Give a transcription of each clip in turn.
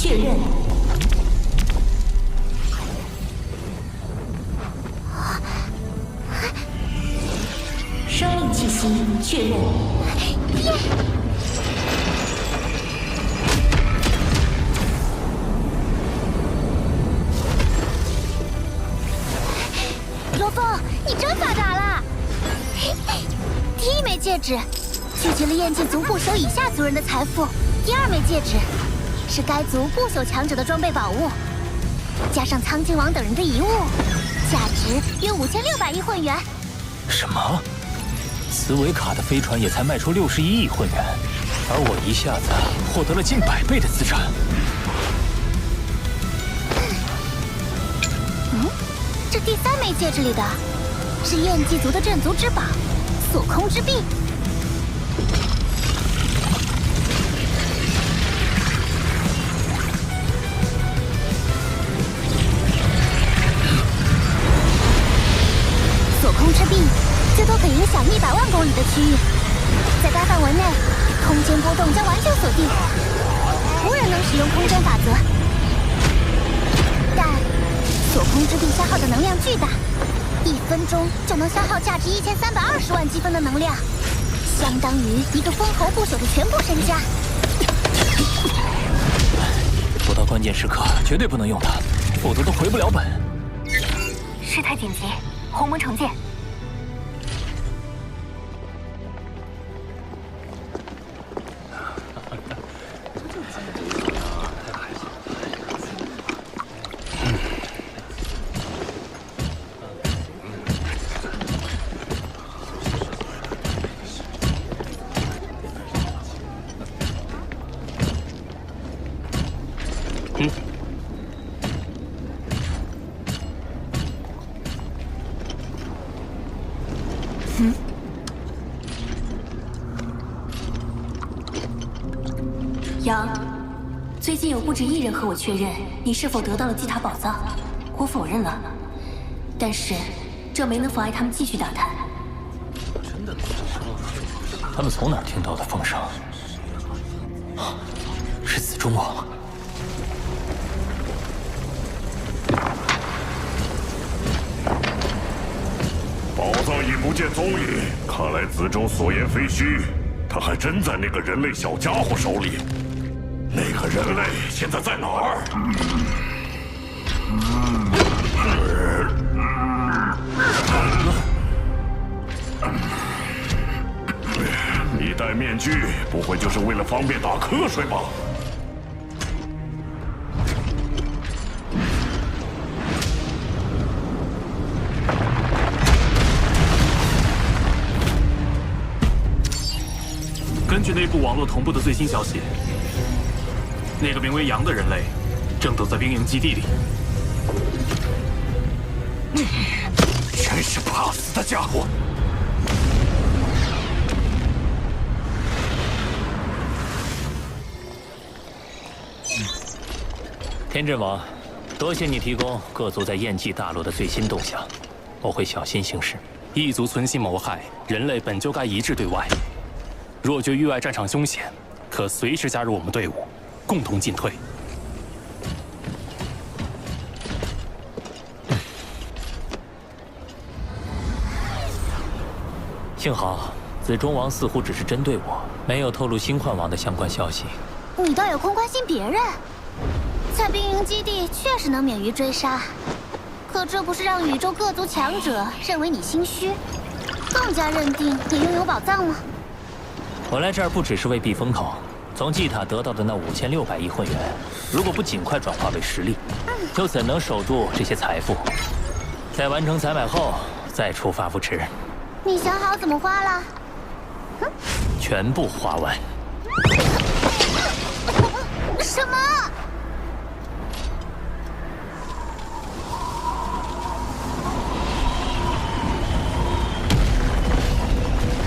确认。生命气息确认。罗峰，你真发达了！第一枚戒指聚集了燕晋族部首以下族人的财富，第二枚戒指是该族不朽强者的装备宝物，加上苍金王等人的遗物，价值约5600亿混元。什么？茨维卡的飞船也才卖出61亿混元，而我一下子获得了近100倍的资产。这第三枚戒指里的是燕姬族的镇族之宝——锁空之臂。锁空之臂最多可影响100万公里的区域，在该范围内，空间波动将完全锁定，无人能使用空间法则。但锁空之臂消耗的能量巨大，1分钟就能消耗价值1320万积分的能量，相当于一个封侯不朽的全部身家。不到关键时刻绝对不能用它，否则都回不了本。事态紧急，鸿蒙惩戒。杨，最近有不止一人和我确认你是否得到了祭塔宝藏，我否认了，但是这没能妨碍他们继续打探。他们从哪儿听到的风声？是紫中王。宝藏已不见踪影，看来子中所言非虚，他还真在那个人类小家伙手里。那个人类现在在哪儿？你戴面具，不会就是为了方便打瞌睡吧？根据内部网络同步的最新消息，那个名为杨的人类正躲在兵营基地里。真是怕死的家伙！天阵王，多谢你提供各族在燕蓟大陆的最新动向，我会小心行事。异族存心谋害人类，本就该一致对外。若觉域外战场凶险，可随时加入我们队伍，共同进退。幸好紫中王似乎只是针对我，没有透露星幻王的相关消息。你倒有空关心别人，在兵营基地确实能免于追杀，可这不是让宇宙各族强者认为你心虚，更加认定你拥有宝藏吗？我来这儿不只是为避风头，从祭塔得到的那5600亿混元，如果不尽快转化为实力，又怎能守住这些财富？在完成采买后再出发不迟。你想好怎么花了？全部花完。什么？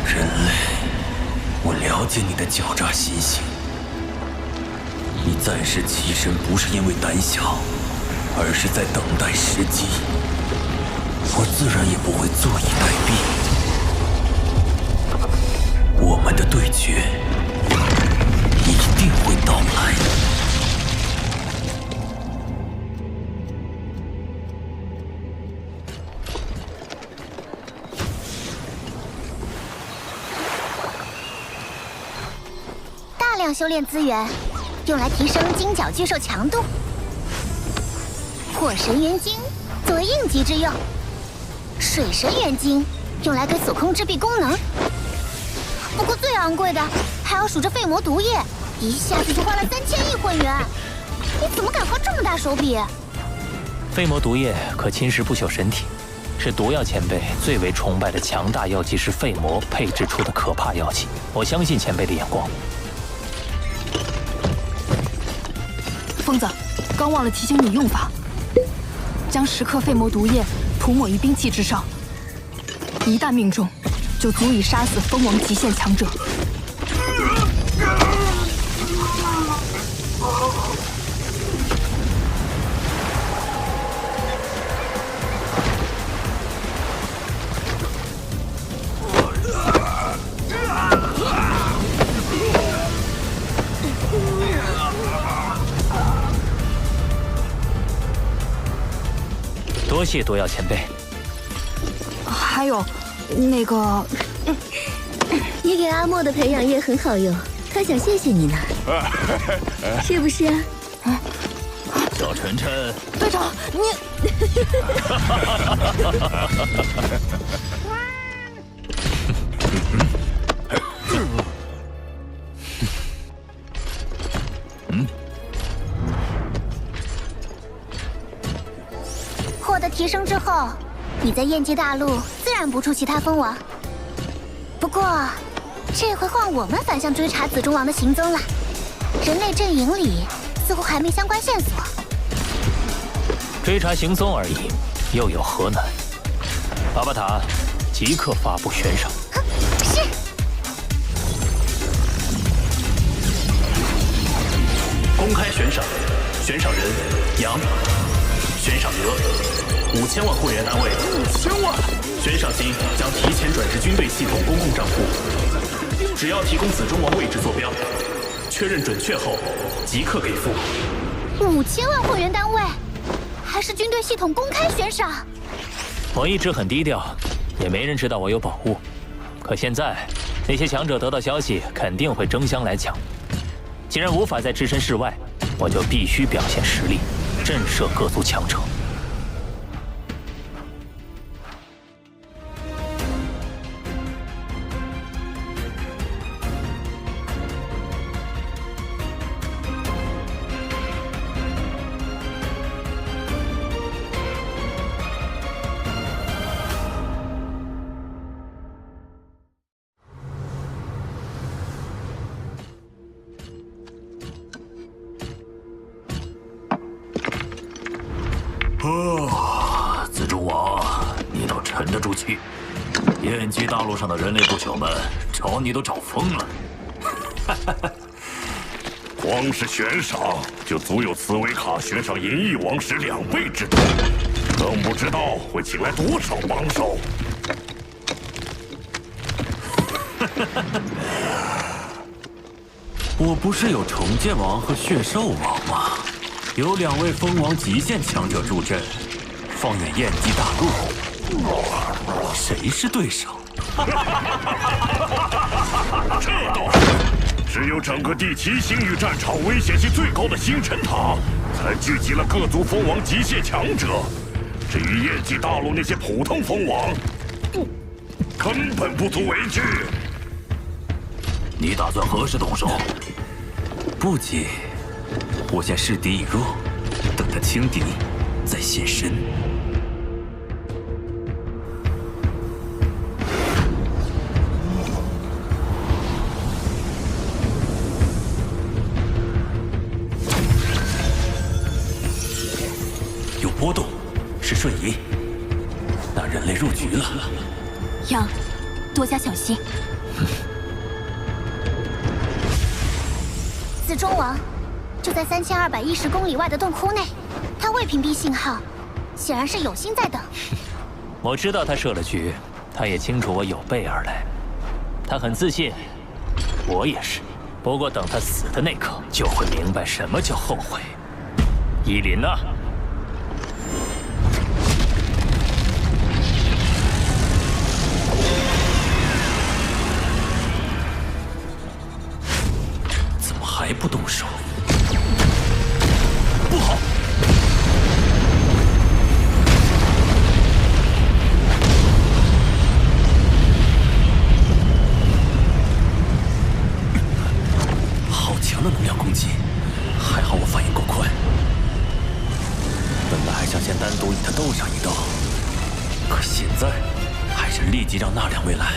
人类，我了解你的狡诈心性。你暂时弃身不是因为胆小，而是在等待时机。我自然也不会坐以待毙。我们的对决一定会到来。项修炼资源，用来提升金角巨兽强度。火神元晶作为应急之用，水神元晶用来给锁空之壁功能。不过最昂贵的还要数这废魔毒液，一下子就花了3000亿混元。你怎么敢花这么大手笔？废魔毒液可侵蚀不朽神体，是毒药前辈最为崇拜的强大药剂师废魔配制出的可怕药剂。我相信前辈的眼光。疯子，刚忘了提醒你用法，将10克废魔毒液涂抹于兵器之上，一旦命中，就足以杀死蜂王极限强者。多谢毒药前辈。还有，那个，你给阿莫的培养液很好用，他想谢谢你呢，是不是啊？小晨晨，队长，你。获得提升之后，你在燕姬大陆自然不出其他蜂王。不过，这回换我们反向追查紫中王的行踪了。人类阵营里似乎还没相关线索。追查行踪而已，又有何难？巴巴塔，即刻发布悬赏。是。公开悬赏，悬赏人杨，悬赏额5000万会员单位，5000万，悬赏金将提前转至军队系统公共账户。只要提供紫中王位置坐标，确认准确后即刻给付。5000万会员单位，还是军队系统公开悬赏？我一直很低调，也没人知道我有宝物。可现在，那些强者得到消息，肯定会争相来抢。既然无法再置身事外，我就必须表现实力，震慑各族强者。紫中王，你倒沉得住气。燕姬大陆上的人类不朽们找你都找疯了。光是悬赏就足有茨维卡悬赏银翼王石2倍之多，更不知道会请来多少帮手。我不是有重剑王和血兽王吗？有2位蜂王极限强者助阵，放眼燕姬大陆，谁是对手？这倒是，只有整个第7星域战场危险性最高的星辰塔，才聚集了各族蜂王极限强者。至于燕姬大陆那些普通蜂王，根本不足为惧。你打算何时动手？不急，我先示敌以弱，等他轻敌，再现身。有波动，是瞬移。那人类入局了。杨，多加小心。紫中王就在3210公里外的洞窟内，他未屏蔽信号，显然是有心在等。我知道他设了局，他也清楚我有备而来。他很自信，我也是。不过等他死的那刻，就会明白什么叫后悔。依林呢？还不动手？不好！好强的能量攻击，还好我反应够快。本来还想先单独与他斗上一斗，可现在还是立即让那两位来，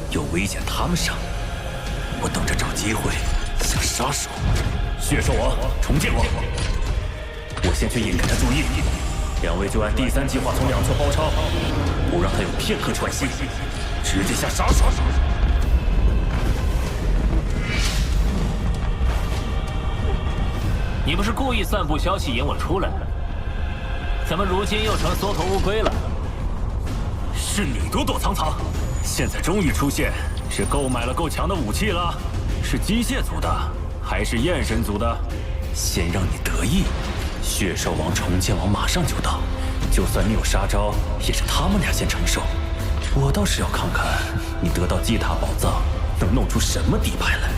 有危险他们上。我等着找机会下杀手。血兽王，重建王，我先去引开他注意，两位就按第3计划从两侧包抄，不让他有片刻喘息，直接下杀手。你不是故意散布消息引我出来的？怎么如今又成缩头乌龟了？是你躲躲藏藏，现在终于出现，是购买了够强的武器了？是机械族的，还是焰神族的？先让你得意，血兽王、重剑王马上就到，就算你有杀招，也是他们俩先承受。我倒是要看看你得到祭塔宝藏能弄出什么底牌来。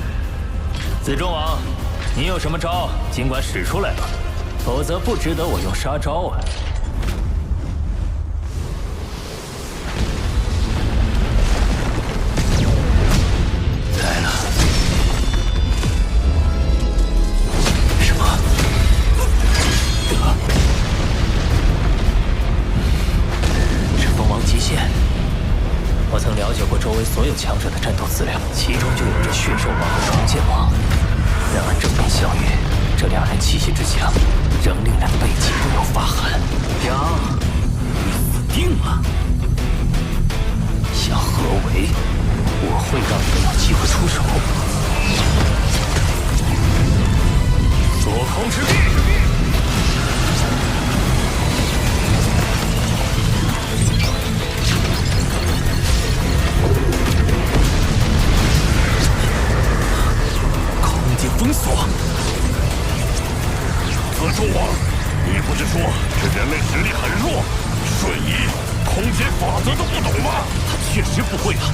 子中王，你有什么招，尽管使出来吧，否则不值得我用杀招啊。来了。什么？是蜂王极限。我曾了解过周围所有强者的战斗资料，其中就有着血兽王和重剑王。然而正面相遇，这两人气息之强，仍令人背脊不由发寒。杨，你死定了！想合围，我会让你们有机会出手。左空之臂。封锁！子中王，你不是说这人类实力很弱，瞬移、空间法则都不懂吗？他确实不会啊。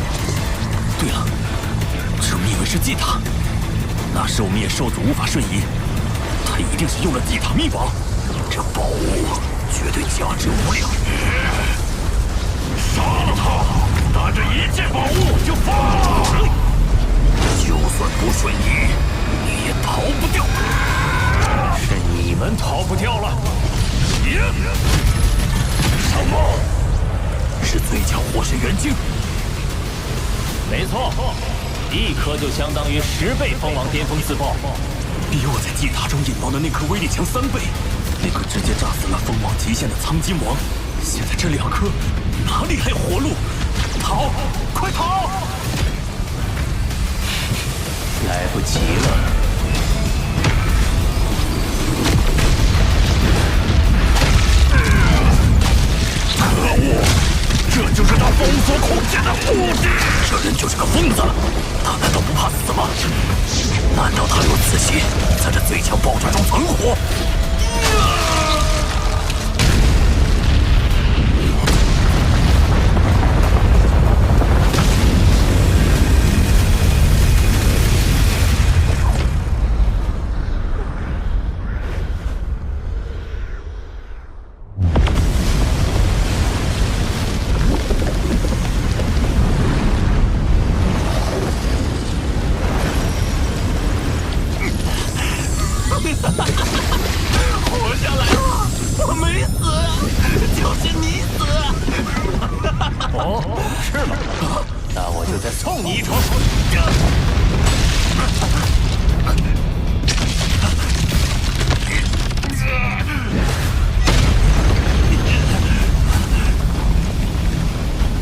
对了，这密文是祭塔，那时我们也兽族无法瞬移，他一定是用了祭塔秘宝。这宝物绝对价值无量。杀了他！拿着一件宝物就放！就算不瞬移，你也逃不掉。是你们逃不掉了。什么？是最强火神元晶？没错，一颗就相当于10倍蜂王巅峰自爆，比我在祭塔中引爆的那颗威力强3倍。那颗直接炸死了蜂王极限的苍金王，现在这2颗哪里还有活路？逃！快逃！来不及了。可恶！这就是他封锁空间的目的。这人就是个疯子，他难道不怕死吗？难道他有自信在这最强爆炸中存活？活下来了，我没死，就是你死。哦，是吗？那我就再送你一程。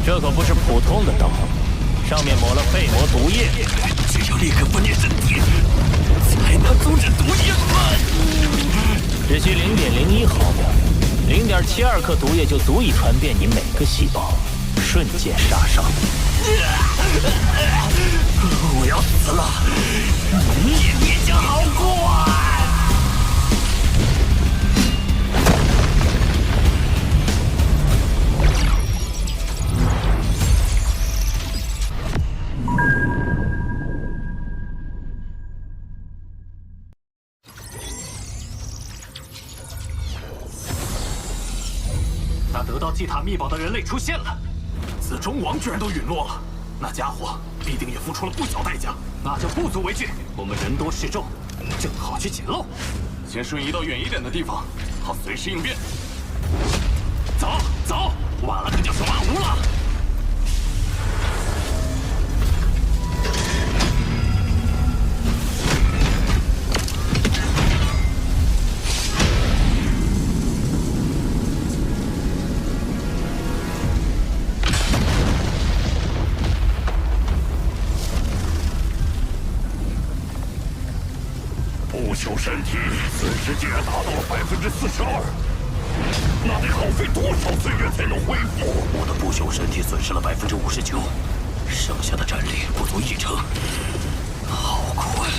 这可不是普通的刀，上面抹了废魔毒液，只有立刻分裂身体，才能阻止毒液蔓延。只需0.01毫秒，0.72克毒液就足以传遍你每个细胞，瞬间杀伤。我要死了！你也别想好过啊！那得到祭塔秘宝的人类出现了，子中王居然都陨落了，那家伙必定也付出了不小代价，那就不足为惧。我们人多势众，正好去捡漏。先瞬移到远一点的地方，好随时应变。走走，晚了可就是马无了。不朽身体损失竟然达到了42%，那得耗费多少岁月才能恢复？我的不朽身体损失了59%，剩下的战力不足1成，好困。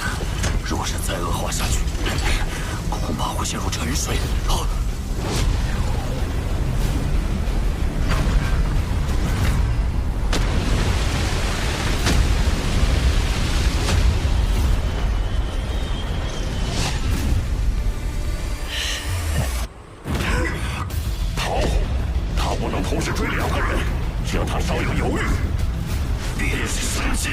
若是再恶化下去，恐怕会陷入沉睡。不能同时追2个人，只要他稍有犹豫，便是神机。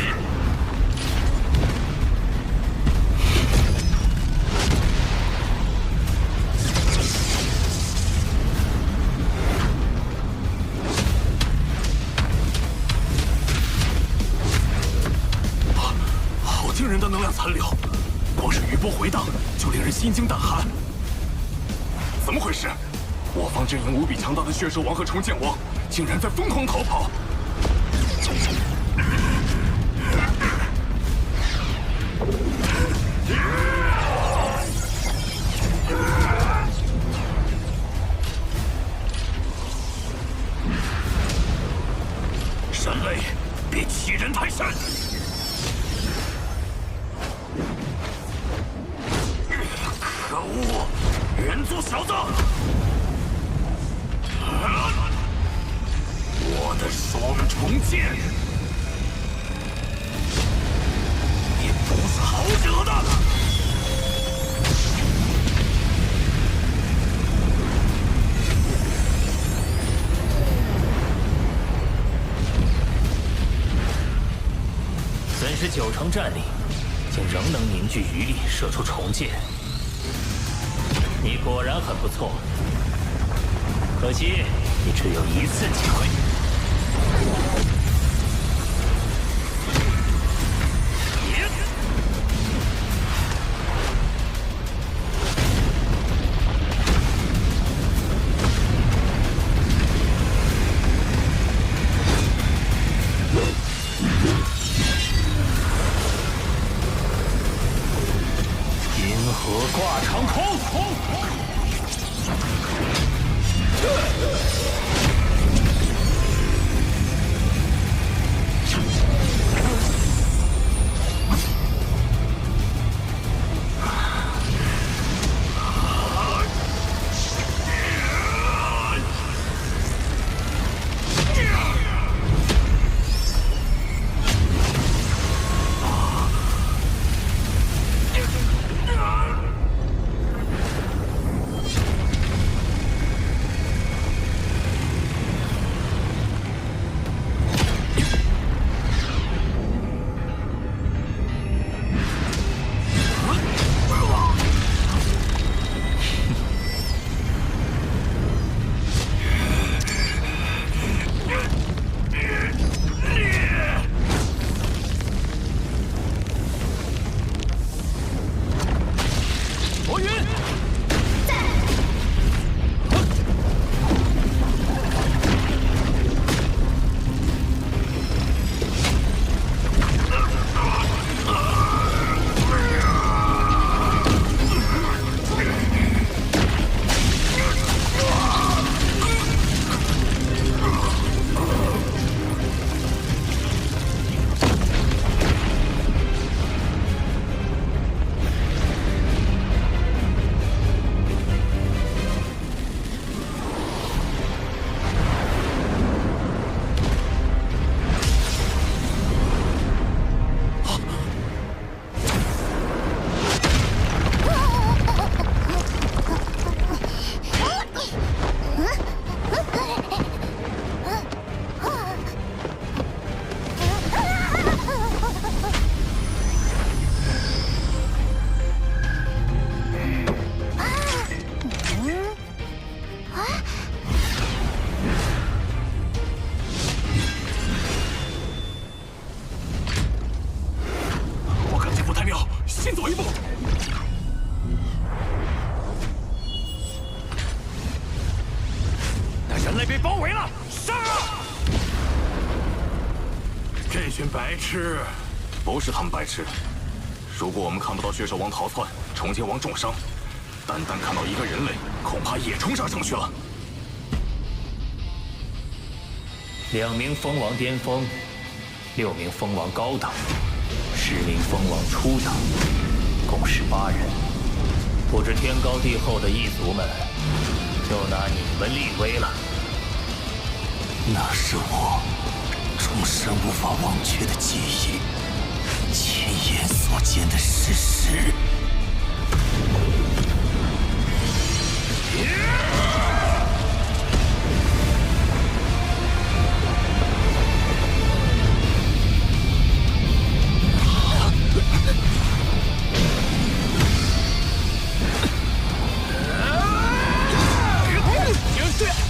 好惊人的能量残留，光是余波回荡就令人心惊胆寒。怎么回事？我方阵营无比强大的血兽王和重剑王，竟然在疯狂逃跑！神类，别欺人太甚！可恶，人族小子！我的双重剑，你不是好惹的。损失9成战力，竟仍能凝聚余力射出重剑，你果然很不错。可惜你只有1次机会。银河挂长空。类被包围了，杀！这群白痴，不是他们白痴。如果我们看不到血兽王逃窜，重剑王重伤，单单看到一个人类，恐怕也冲上城去了。2名蜂王巅峰，6名蜂王高等，10名蜂王初等，共18人。不知天高地厚的异族们，就拿你们立威了。那是我终身无法忘却的记忆，亲眼所见的事实。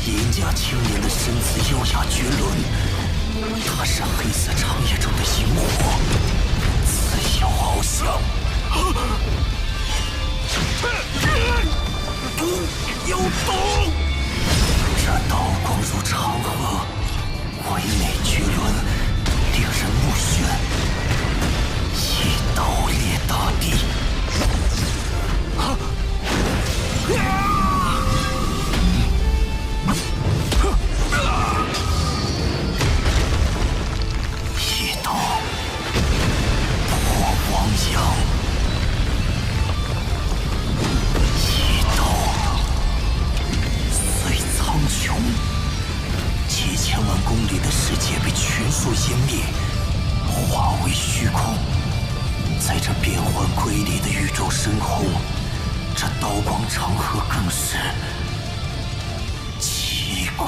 银甲青年的身姿优雅绝伦，他是黑色长夜中的萤火，自由翱翔。有毒！这刀光如长河，唯美绝伦，令人目眩。一刀裂大地。一刀破汪洋，一刀碎苍穹。几千万公里的世界被全数湮灭，化为虚空。在这变幻瑰丽的宇宙深空，这刀光长河更是奇观。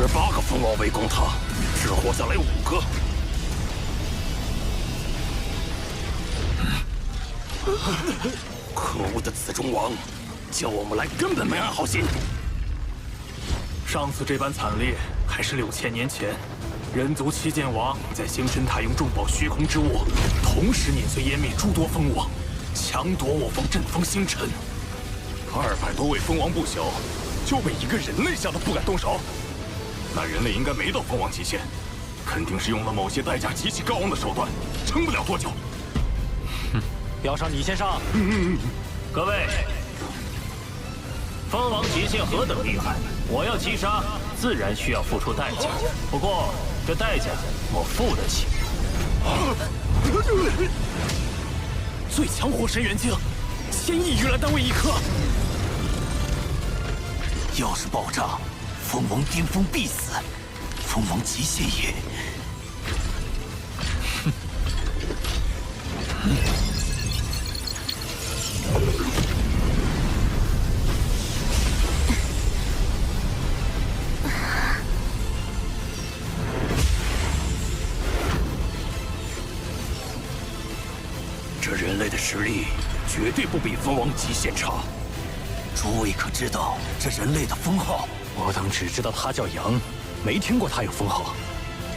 18个蜂王围攻他，只活下来5个。可恶的紫中王，叫我们来根本没安好心。上次这般惨烈还是6000年前，人族七剑王在星辰塔用重宝虚空之物，同时碾碎湮灭诸多蜂王，强夺我方阵风星辰。200多位蜂王不朽，就被一个人类吓得不敢动手。那人类应该没到蜂王极限，肯定是用了某些代价极其高昂的手段，撑不了多久。哼，要上你先上。各位，蜂王极限何等厉害，我要击杀，自然需要付出代价。不过这代价我付得起。最强火神元晶，1000亿玉兰单位1颗。要是爆炸，蜂王巅峰必死，蜂王极限也。这人类的实力绝对不比蜂王极限差。诸位可知道这人类的封号？我等只知道他叫杨，没听过他有封号。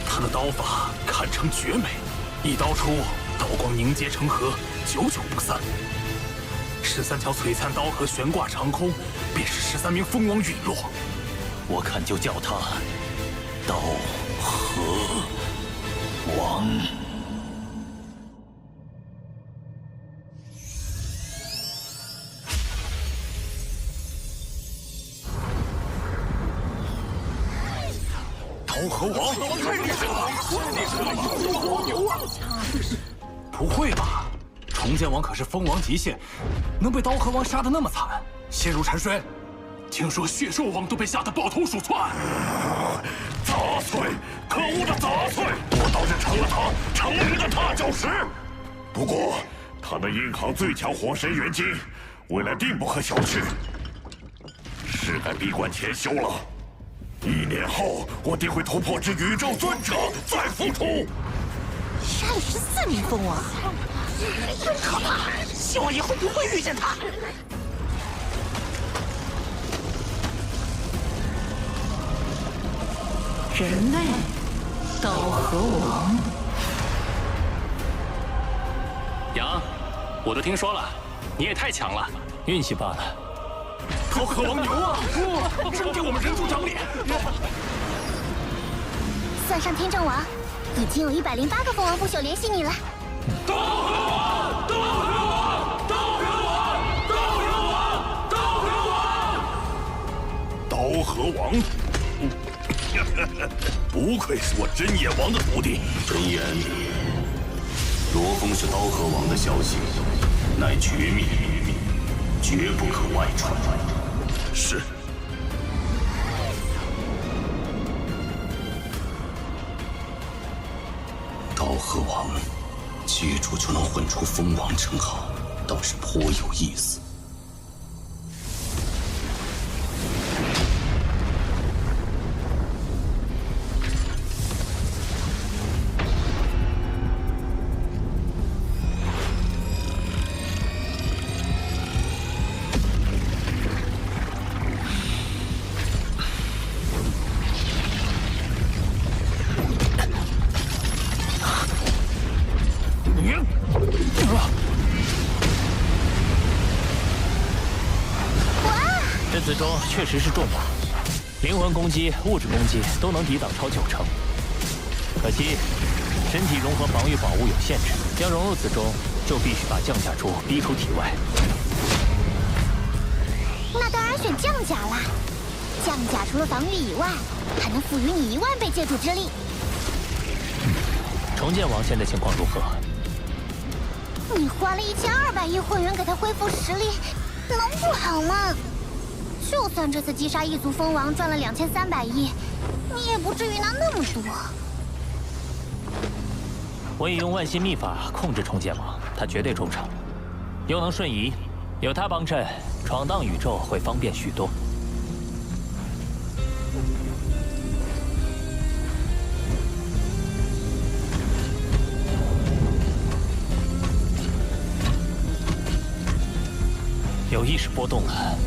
他的刀法堪称绝美，一刀出，刀光凝结成河，久久不散。13条璀璨刀河悬挂长空，便是13名蜂王陨落。我看就叫他刀河王。刀河王太厉害了！不会吧？重剑王可是蜂王极限，能被刀河王杀得那么惨，陷入沉睡？听说血兽王都被吓得抱头鼠窜。杂碎，可恶的杂碎！我倒是成了他成名的踏脚石。不过，他那硬扛最强火神元晶，未来定不可小觑。是该闭关潜修了。1年后，我定会突破至宇宙尊者，再复出。杀了14名蜂王，真可怕！希望以后不会遇见他。人类，刀河王。杨，我都听说了，你也太强了，运气罢了。刀河王牛啊！真给我们人族长脸！算上天正王，已经有108个蜂王不朽联系你了。刀河王！刀河王！刀河王！刀河王！刀河王！刀河王，不愧是我真野王的徒弟。真言，罗峰是刀河王的消息，乃绝密，绝不可外传。是。刀河王，接住就能混出蜂王称号，倒是颇有意思。这子中确实是重王，灵魂攻击、物质攻击都能抵挡超90%。可惜，身体融合防御宝物有限制，要融入子中，就必须把降甲珠逼出体外。那当然选降甲啦！降甲除了防御以外，还能赋予你1万倍借助之力。重剑王现在情况如何？你花了1200亿混元给他恢复实力，能不好吗？就算这次击杀异族蜂王赚了2300亿，你也不至于拿那么多。我已用万心秘法控制重剑王，他绝对忠诚，又能瞬移，有他帮衬，闯荡宇宙会方便许多。有意识波动了。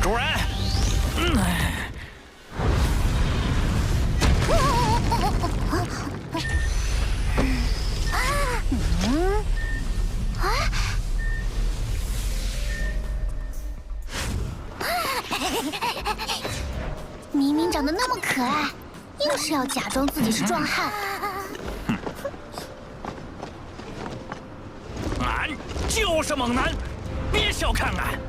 主人，明明长得那么可爱，硬是要假装自己是壮汉。俺就是猛男，别小看俺。